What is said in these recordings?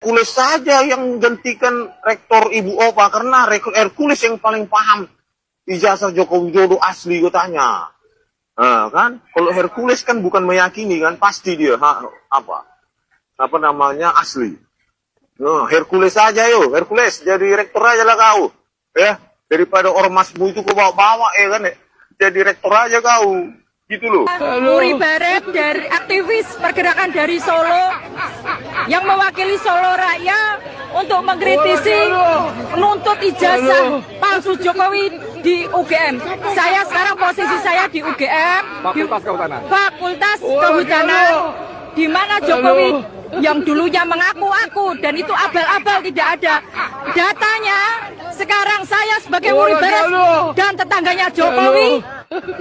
Hercules saja yang gantikan rektor Ibu Opa, karena Hercules yang paling paham ijazah Joko Widodo asli, gue tanya. Nah, kan kalau Hercules kan bukan meyakini kan, pasti dia apa namanya asli. Nah, Hercules saja yo, Hercules jadi rektor aja lah kau, ya, daripada ormasmu itu kau bawa-bawa kan, jadi rektor aja kau. Gitu loh. Uri Baret dari aktivis pergerakan dari Solo yang mewakili Solo Raya untuk mengkritisi menuntut ijazah palsu Jokowi di UGM. Saya sekarang posisi saya di UGM, Fakultas Kehutanan, di mana Jokowi yang dulunya mengaku-aku dan itu abal-abal tidak ada datanya. Sekarang saya sebagai Uri Baret dan tetangganya Jokowi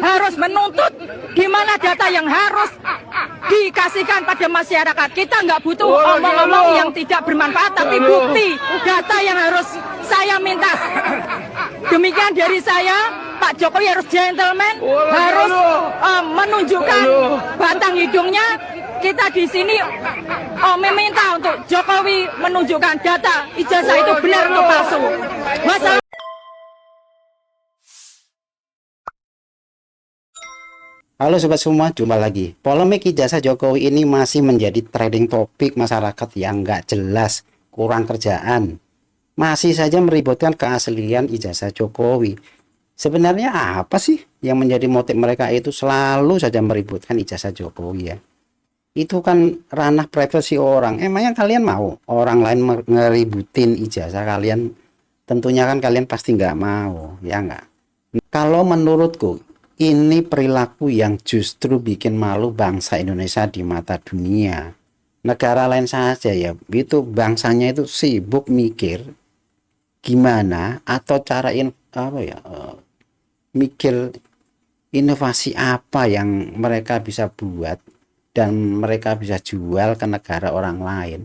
harus menuntut di mana data yang harus dikasihkan pada masyarakat. Kita nggak butuh omong-omong yang tidak bermanfaat, tapi bukti data yang harus saya minta. Demikian dari saya, Pak Jokowi harus gentleman, harus menunjukkan batang hidungnya. Kita di sini meminta untuk Jokowi menunjukkan data ijazah itu benar atau palsu. Masalah. Halo sobat semua, jumpa lagi. Polemik ijazah Jokowi ini masih menjadi trending topik masyarakat yang nggak jelas, kurang kerjaan. Masih saja meributkan keaslian ijazah Jokowi. Sebenarnya apa sih yang menjadi motif mereka itu selalu saja meributkan ijazah Jokowi ya? Itu kan ranah privasi orang. Emangnya kalian mau orang lain ngeributin ijazah kalian? Tentunya kan kalian pasti nggak mau, ya nggak? Kalau menurutku, ini perilaku yang justru bikin malu bangsa Indonesia di mata dunia. Negara lain saja ya, itu bangsanya itu sibuk mikir gimana atau cara mikir inovasi apa yang mereka bisa buat dan mereka bisa jual ke negara orang lain.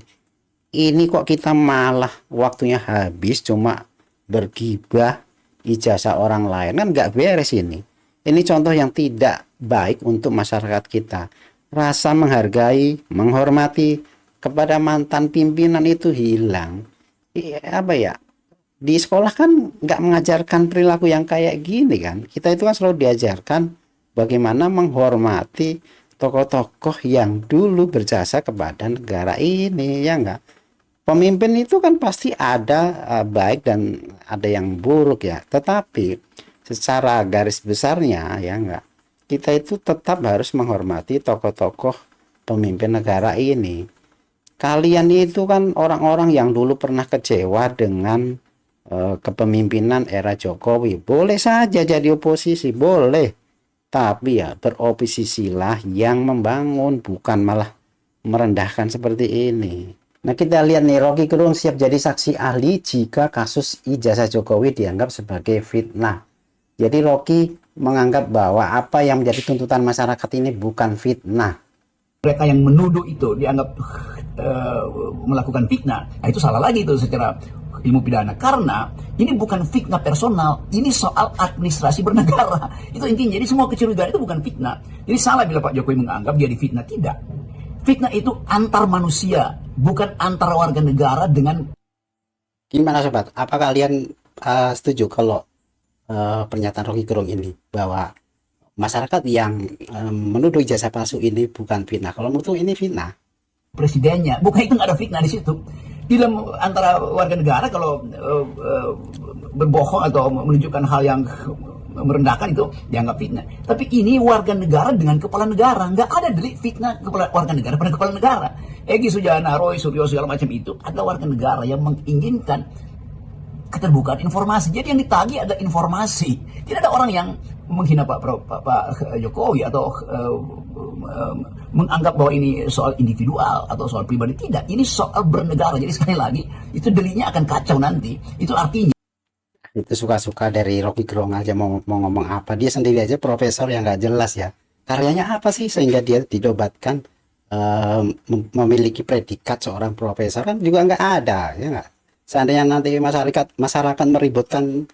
Ini kok kita malah waktunya habis cuma bergibah ijazah orang lain, kan nggak beres ini. Ini contoh yang tidak baik untuk masyarakat kita. Rasa menghargai, menghormati kepada mantan pimpinan itu hilang. Di sekolah kan nggak mengajarkan perilaku yang kayak gini kan. Kita itu kan selalu diajarkan bagaimana menghormati tokoh-tokoh yang dulu berjasa kepada negara ini, ya enggak? Pemimpin itu kan pasti ada baik dan ada yang buruk ya. Tetapi secara garis besarnya ya enggak, kita itu tetap harus menghormati tokoh-tokoh pemimpin negara ini. Kalian itu kan orang-orang yang dulu pernah kecewa dengan kepemimpinan era Jokowi. Boleh saja jadi oposisi, boleh, tapi ya beroposisilah yang membangun, bukan malah merendahkan seperti ini. Nah, kita lihat nih, Rocky Gerung siap jadi saksi ahli jika kasus ijazah Jokowi dianggap sebagai fitnah. Jadi Rocky menganggap bahwa apa yang menjadi tuntutan masyarakat ini bukan fitnah. Mereka yang menuduh itu dianggap melakukan fitnah, nah itu salah lagi itu secara ilmu pidana. Karena ini bukan fitnah personal, ini soal administrasi bernegara. Itu intinya. Jadi semua kecurigaan itu bukan fitnah. Jadi salah bila Pak Jokowi menganggap dia di fitnah. Tidak. Fitnah itu antar manusia, bukan antar warga negara dengan... Gimana sobat? Apa kalian setuju kalau pernyataan Rocky Gerung ini bahwa masyarakat yang menuduh ijazah palsu ini bukan fitnah? Kalau menurut ini fitnah. Presidennya, bukan, itu nggak ada fitnah di situ. Di dalam antara warga negara kalau berbohong atau menunjukkan hal yang merendahkan itu dianggap fitnah. Tapi ini warga negara dengan kepala negara, nggak ada delik fitnah kepala warga negara pada kepala negara. Egy Sujana, Roy Suryo segala macam itu adalah warga negara yang menginginkan keterbukaan informasi. Jadi yang ditagih ada informasi. Tidak ada orang yang menghina Pak Jokowi atau menganggap bahwa ini soal individual atau soal pribadi. Tidak, ini soal bernegara. Jadi sekali lagi itu deliknya akan kacau nanti. Itu artinya itu suka-suka dari Rocky Gerung aja mau ngomong apa. Dia sendiri aja profesor yang nggak jelas ya. Karyanya apa sih sehingga dia didobatkan memiliki predikat seorang profesor, kan juga nggak ada ya nggak. Seandainya nanti masyarakat meributkan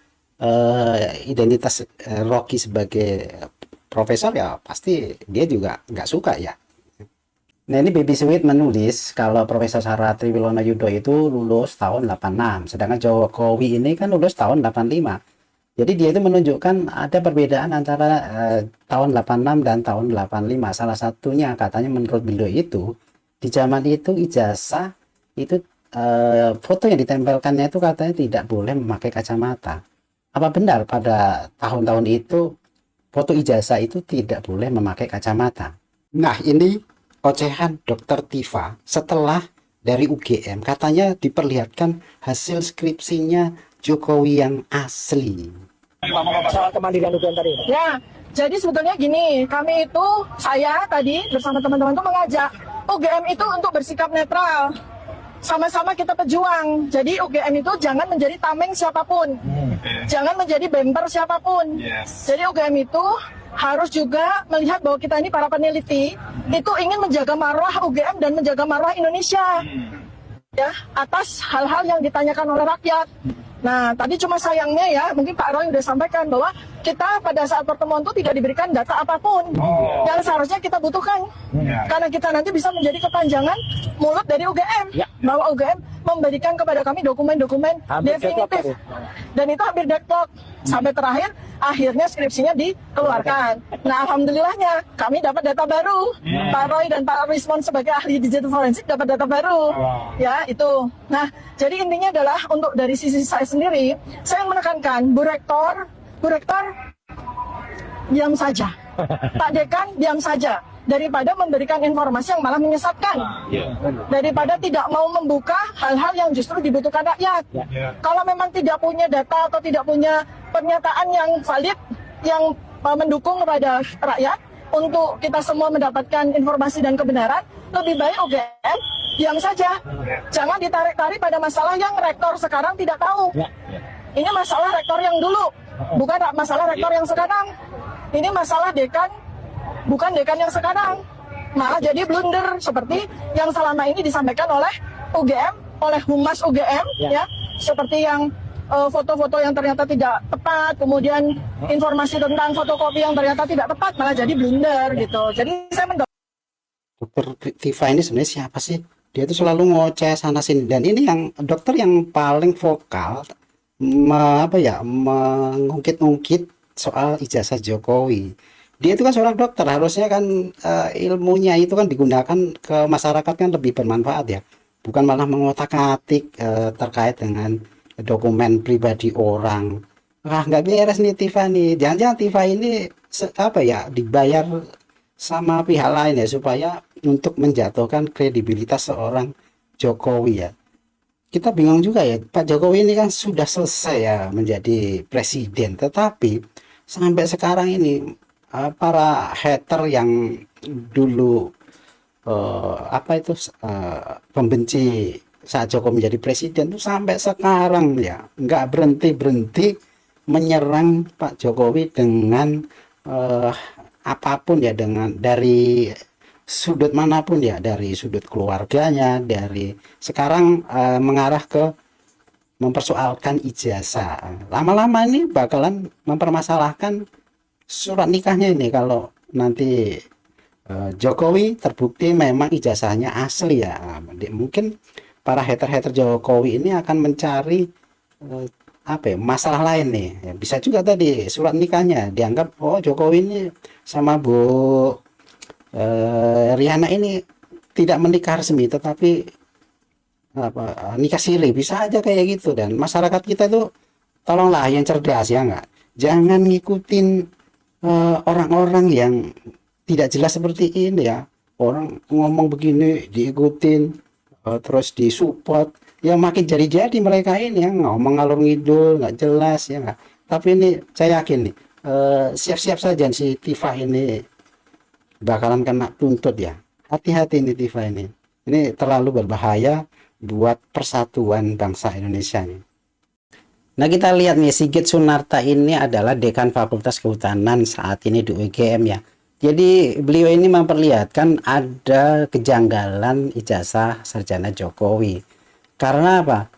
identitas Rocky sebagai profesor, ya pasti dia juga nggak suka ya. Nah, ini Baby Sweet menulis kalau Profesor Sarah Triwilono Yudo itu lulus tahun 86, sedangkan Jokowi ini kan lulus tahun 85. Jadi dia itu menunjukkan ada perbedaan antara tahun 86 dan tahun 85. Salah satunya katanya menurut beliau itu di zaman itu ijazah itu foto yang ditempelkannya itu katanya tidak boleh memakai kacamata. Apa benar pada tahun-tahun itu foto ijazah itu tidak boleh memakai kacamata? Nah, ini ocehan Dokter Tifa setelah dari UGM katanya diperlihatkan hasil skripsinya Jokowi yang asli. Soal kemandirian UGM tadi. Ya, jadi sebetulnya gini, kami itu, saya tadi bersama teman-teman itu mengajak UGM itu untuk bersikap netral. Sama-sama kita pejuang. Jadi UGM itu jangan menjadi tameng siapapun. Jangan menjadi bemper siapapun. Jadi UGM itu harus juga melihat bahwa kita ini para peneliti itu ingin menjaga marwah UGM dan menjaga marwah Indonesia. Ya, atas hal-hal yang ditanyakan oleh rakyat. Nah, tadi cuma sayangnya ya, mungkin Pak Roy sudah sampaikan bahwa kita pada saat pertemuan itu tidak diberikan data apapun yang seharusnya kita butuhkan. Karena kita nanti bisa menjadi kepanjangan mulut dari UGM. Bahwa UGM memberikan kepada kami dokumen-dokumen definitif. Dan itu hampir deadlock. Sampai terakhir, akhirnya skripsinya dikeluarkan. Nah, alhamdulillahnya kami dapat data baru. Pak Roy dan Pak Rismon sebagai ahli digital forensik dapat data baru. Ya, itu. Nah, jadi intinya adalah untuk dari sisi saya sendiri, saya menekankan, Bu Rektor, diam saja. Pak Dekan, diam saja. Daripada memberikan informasi yang malah menyesatkan. Daripada tidak mau membuka hal-hal yang justru dibutuhkan rakyat. Kalau memang tidak punya data atau tidak punya pernyataan yang valid, yang mendukung kepada rakyat, untuk kita semua mendapatkan informasi dan kebenaran, lebih baik UGM diam saja. Jangan ditarik-tarik pada masalah yang rektor sekarang tidak tahu. Ini masalah rektor yang dulu, bukan masalah rektor yang sekarang. Ini masalah dekan, bukan dekan yang sekarang. Malah jadi blunder seperti yang selama ini disampaikan oleh UGM, oleh Humas UGM, ya, seperti yang foto-foto yang ternyata tidak tepat, kemudian informasi tentang fotokopi yang ternyata tidak tepat, malah jadi blunder gitu. Jadi saya Dokter Tifa ini sebenarnya siapa sih? Dia itu selalu ngoceh sana sini, dan ini yang dokter yang paling vokal mengungkit-ungkit soal ijazah Jokowi. Dia itu kan seorang dokter, harusnya kan ilmunya itu kan digunakan ke masyarakat kan lebih bermanfaat ya, bukan malah mengotak-atik terkait dengan dokumen pribadi orang. Nggak beres nih Tifa nih. Jangan-jangan Tifa ini dibayar sama pihak lain ya, supaya untuk menjatuhkan kredibilitas seorang Jokowi ya. Kita bingung juga ya, Pak Jokowi ini kan sudah selesai ya menjadi presiden, tetapi sampai sekarang ini para hater yang dulu pembenci saat Jokowi menjadi presiden itu sampai sekarang ya nggak berhenti menyerang Pak Jokowi dengan apapun ya, dengan dari sudut manapun ya, dari sudut keluarganya, dari sekarang mengarah ke mempersoalkan ijazah. Lama-lama ini bakalan mempermasalahkan surat nikahnya ini kalau nanti Jokowi terbukti memang ijazahnya asli ya. Mungkin para hater-hater Jokowi ini akan mencari masalah lain nih ya. Bisa juga tadi surat nikahnya dianggap Jokowi ini sama Bu Riana ini tidak menikah resmi, tetapi nikah siri, bisa aja kayak gitu. Dan masyarakat kita tuh tolonglah yang cerdas ya, enggak, jangan ngikutin orang-orang yang tidak jelas seperti ini ya. Orang ngomong begini diikutin, terus disupport, ya makin jadi mereka ini yang ngomong ngalor ngidul nggak jelas ya nggak. Tapi ini saya yakin nih, siap-siap saja si Tifa ini bakalan kena tuntut ya. Hati-hati nih Tifa ini terlalu berbahaya buat persatuan bangsa Indonesia nih. Nah, kita lihat nih, Sigit Sunarta ini adalah Dekan Fakultas Kehutanan saat ini di UGM ya. Jadi beliau ini memperlihatkan ada kejanggalan ijazah sarjana Jokowi. Karena apa?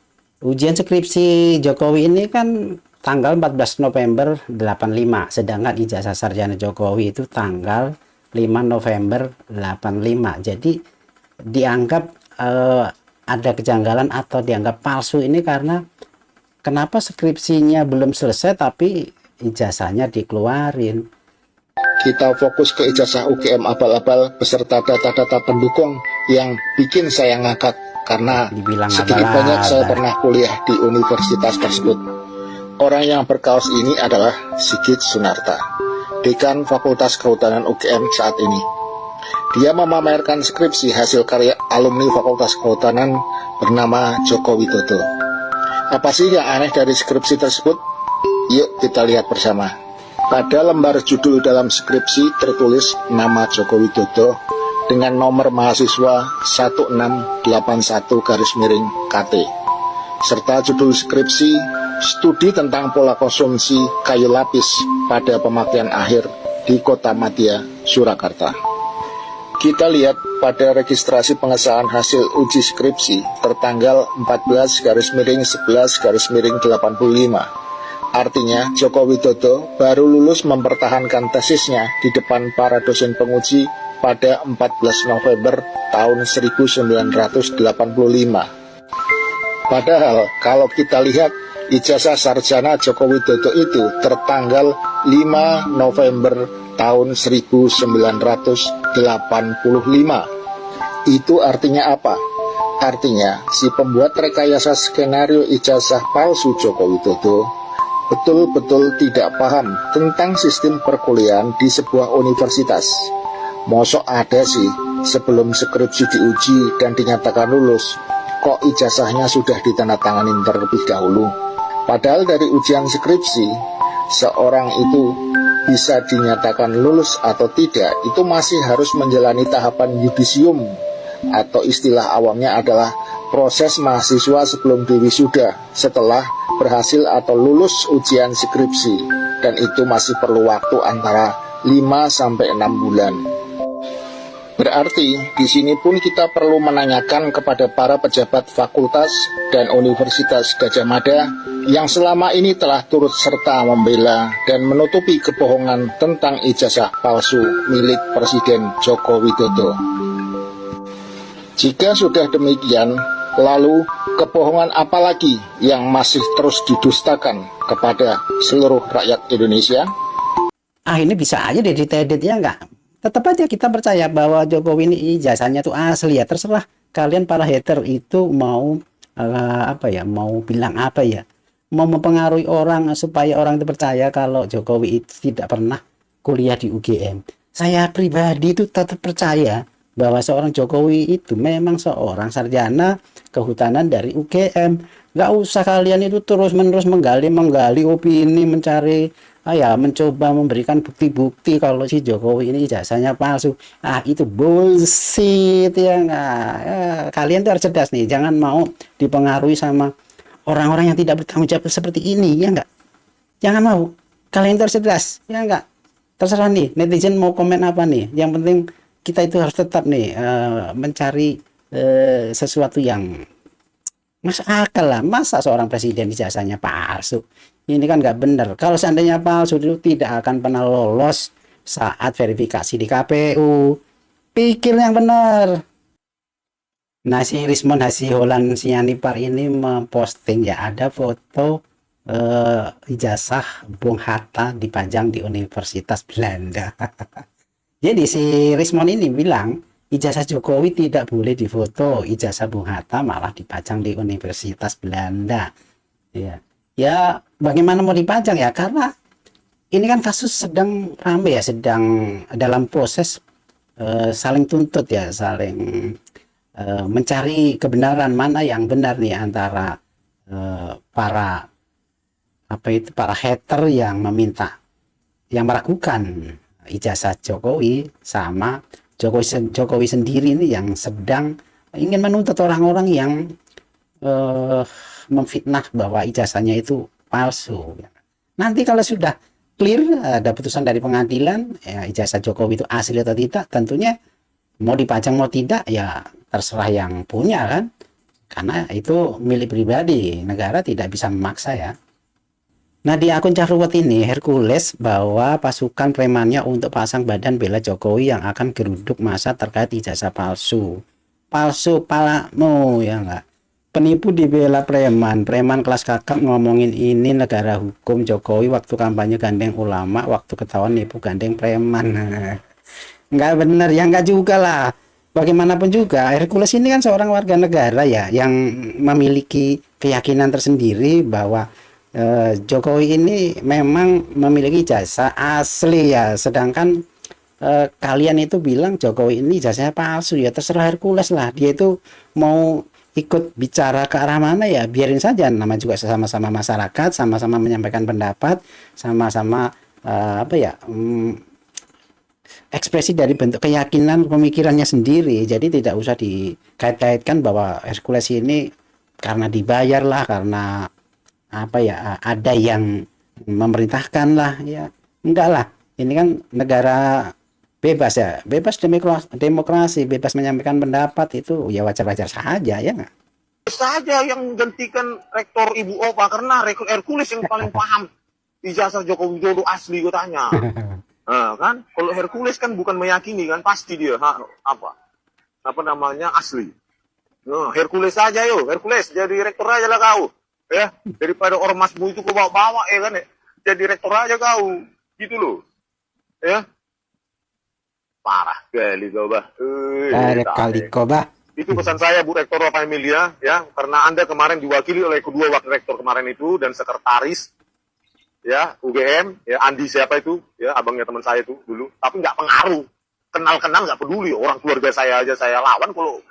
Ujian skripsi Jokowi ini kan tanggal 14 November 85, sedangkan ijazah sarjana Jokowi itu tanggal 5 November 85. Jadi dianggap ada kejanggalan atau dianggap palsu ini karena kenapa skripsinya belum selesai tapi ijazahnya dikeluarin. Kita fokus ke ijazah UGM abal-abal beserta data-data pendukung yang bikin saya ngakak karena Dibilang sedikit banyak abal-abal. saya pernah kuliah di universitas tersebut. Orang yang berkaos ini adalah Sigit Sunarta, Dekan Fakultas Kehutanan UGM saat ini. Dia memamerkan skripsi hasil karya alumni Fakultas Kehutanan bernama Joko Widodo. Apa sih yang aneh dari skripsi tersebut? Yuk kita lihat bersama. Pada lembar judul dalam skripsi tertulis nama Joko Widodo dengan nomor mahasiswa 1681-KT, serta judul skripsi studi tentang pola konsumsi kayu lapis pada pemakaian akhir di Kota Madya, Surakarta. Kita lihat pada registrasi pengesahan hasil uji skripsi tertanggal 14/11/85. Artinya Joko Widodo baru lulus mempertahankan tesisnya di depan para dosen penguji pada 14 November tahun 1985. Padahal kalau kita lihat ijazah sarjana Joko Widodo itu tertanggal 5 November tahun 1985. Itu artinya apa? Artinya si pembuat rekayasa skenario ijazah palsu Joko Widodo betul-betul tidak paham tentang sistem perkuliahan di sebuah universitas. Mosok ada sih sebelum skripsi diuji dan dinyatakan lulus, kok ijazahnya sudah ditandatanganin terlebih dahulu. Padahal dari ujian skripsi, seorang itu bisa dinyatakan lulus atau tidak, itu masih harus menjalani tahapan yudisium, atau istilah awamnya adalah proses mahasiswa sebelum diwisuda setelah berhasil atau lulus ujian skripsi, dan itu masih perlu waktu antara 5-6 bulan. Berarti di sini pun kita perlu menanyakan kepada para pejabat fakultas dan Universitas Gadjah Mada yang selama ini telah turut serta membela dan menutupi kebohongan tentang ijazah palsu milik Presiden Joko Widodo. Jika sudah demikian, lalu kebohongan apa lagi yang masih terus didustakan kepada seluruh rakyat Indonesia? Ini bisa aja deh ditedit, ya enggak? Tetap aja kita percaya bahwa Jokowi ini ijazahnya tuh asli ya. Terserah kalian para hater itu mau mau bilang apa ya, mau mempengaruhi orang supaya orang itu percaya kalau Jokowi itu tidak pernah kuliah di UGM. Saya pribadi itu tetap percaya bahwa seorang Jokowi itu memang seorang sarjana kehutanan dari UGM. Nggak usah kalian itu terus-menerus menggali opini, mencari mencoba memberikan bukti-bukti kalau si Jokowi ini ijazahnya palsu. Itu bullshit ya nggak. Kalian tuh harus cerdas nih, jangan mau dipengaruhi sama orang-orang yang tidak bertanggung jawab seperti ini, ya nggak. Jangan mau. Kalian tuh harus cerdas, ya nggak. Terserah nih netizen mau komen apa nih. Yang penting kita itu harus tetap nih mencari sesuatu yang masuk akal lah. Masa seorang presiden ijazahnya palsu? Ini kan nggak benar. Kalau seandainya palsu itu tidak akan pernah lolos saat verifikasi di KPU. Pikir yang benar. Nah, si Rismond Hasiholan Sianipar ini memposting ya, ada foto ijazah Bung Hatta dipajang di Universitas Belanda. Jadi si Rismond ini bilang ijazah Jokowi tidak boleh difoto, ijazah Bung Hatta malah dipajang di Universitas Belanda. Ya bagaimana mau dipajang ya, karena ini kan kasus sedang ramai ya, sedang dalam proses saling tuntut ya, saling mencari kebenaran mana yang benar nih antara para hater yang meminta, yang meragukan ijazah Jokowi, sama Jokowi sendiri ini yang sedang ingin menuntut orang-orang yang memfitnah bahwa ijazahnya itu palsu. Nanti kalau sudah clear, ada putusan dari pengadilan, ya, ijazah Jokowi itu asli atau tidak, tentunya mau dipajang mau tidak ya terserah yang punya kan, karena itu milik pribadi, negara tidak bisa memaksa ya. Nah, di akun Cahruwet ini Hercules bawa pasukan premannya untuk pasang badan bela Jokowi yang akan geruduk massa terkait ijazah palsu. palsu palamu ya enggak. Penipu dibela preman, preman kelas kakap ngomongin ini negara hukum, Jokowi waktu kampanye gandeng ulama, waktu ketahuan nipu gandeng preman. Enggak bener ya, enggak juga lah. Bagaimanapun juga Hercules ini kan seorang warga negara ya yang memiliki keyakinan tersendiri bahwa Jokowi ini memang memiliki jasa asli ya, sedangkan kalian itu bilang Jokowi ini jasanya palsu, ya terserah Hercules lah, dia itu mau ikut bicara ke arah mana ya biarin saja, nama juga sama-sama masyarakat, sama-sama menyampaikan pendapat, sama-sama ekspresi dari bentuk keyakinan pemikirannya sendiri. Jadi tidak usah dikait-kaitkan bahwa Hercules ini karena dibayar lah, karena ada yang memerintahkan lah, ya enggak lah, ini kan negara bebas ya, bebas demokrasi, bebas menyampaikan pendapat, itu ya wajar-wajar saja ya enggak. Saja yang gantikan rektor Ibu Opa karena rektor Hercules yang paling paham ijazah Joko Widodo asli gue tanya. Kan kalau Hercules kan bukan meyakini kan, pasti dia asli. Hercules saja Hercules jadi rektor aja lah kau ya, daripada ormasmu itu kau bawa-bawa ya kan ya, jadi rektor aja kau gitu loh ya. Parah kali kau bah. Kali kau bah. Itu pesan saya Bu Rektor Opa Emilia ya, karena Anda kemarin diwakili oleh kedua wakil rektor kemarin itu dan sekretaris ya UGM ya, Andi siapa itu ya, abangnya teman saya itu dulu, tapi nggak pengaruh, kenal nggak peduli, orang keluarga saya aja saya lawan kalau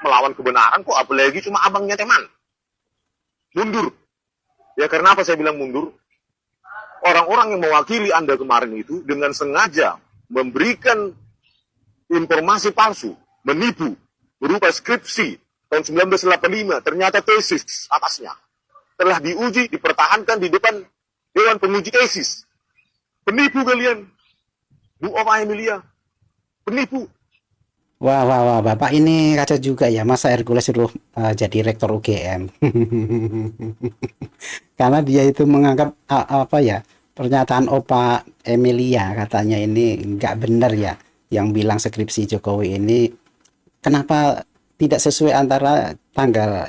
melawan kebenaran, kok apalagi cuma abangnya teman. Mundur ya, karena apa saya bilang mundur? Orang-orang yang mewakili Anda kemarin itu dengan sengaja memberikan informasi palsu, menipu, berupa skripsi tahun 1985, ternyata tesis atasnya telah diuji, dipertahankan di depan Dewan Penguji Tesis. Penipu kalian. Bu Opa Emilia. Penipu. Wah, Bapak ini kacau juga ya. Masa Hercules suruh jadi rektor UGM? Karena dia itu menganggap pernyataan Opa Emilia katanya ini nggak benar ya. Yang bilang skripsi Jokowi ini kenapa tidak sesuai antara tanggal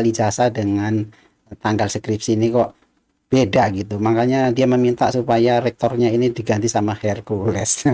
ijazah dengan tanggal skripsi ini kok beda gitu. Makanya dia meminta supaya rektornya ini diganti sama Hercules.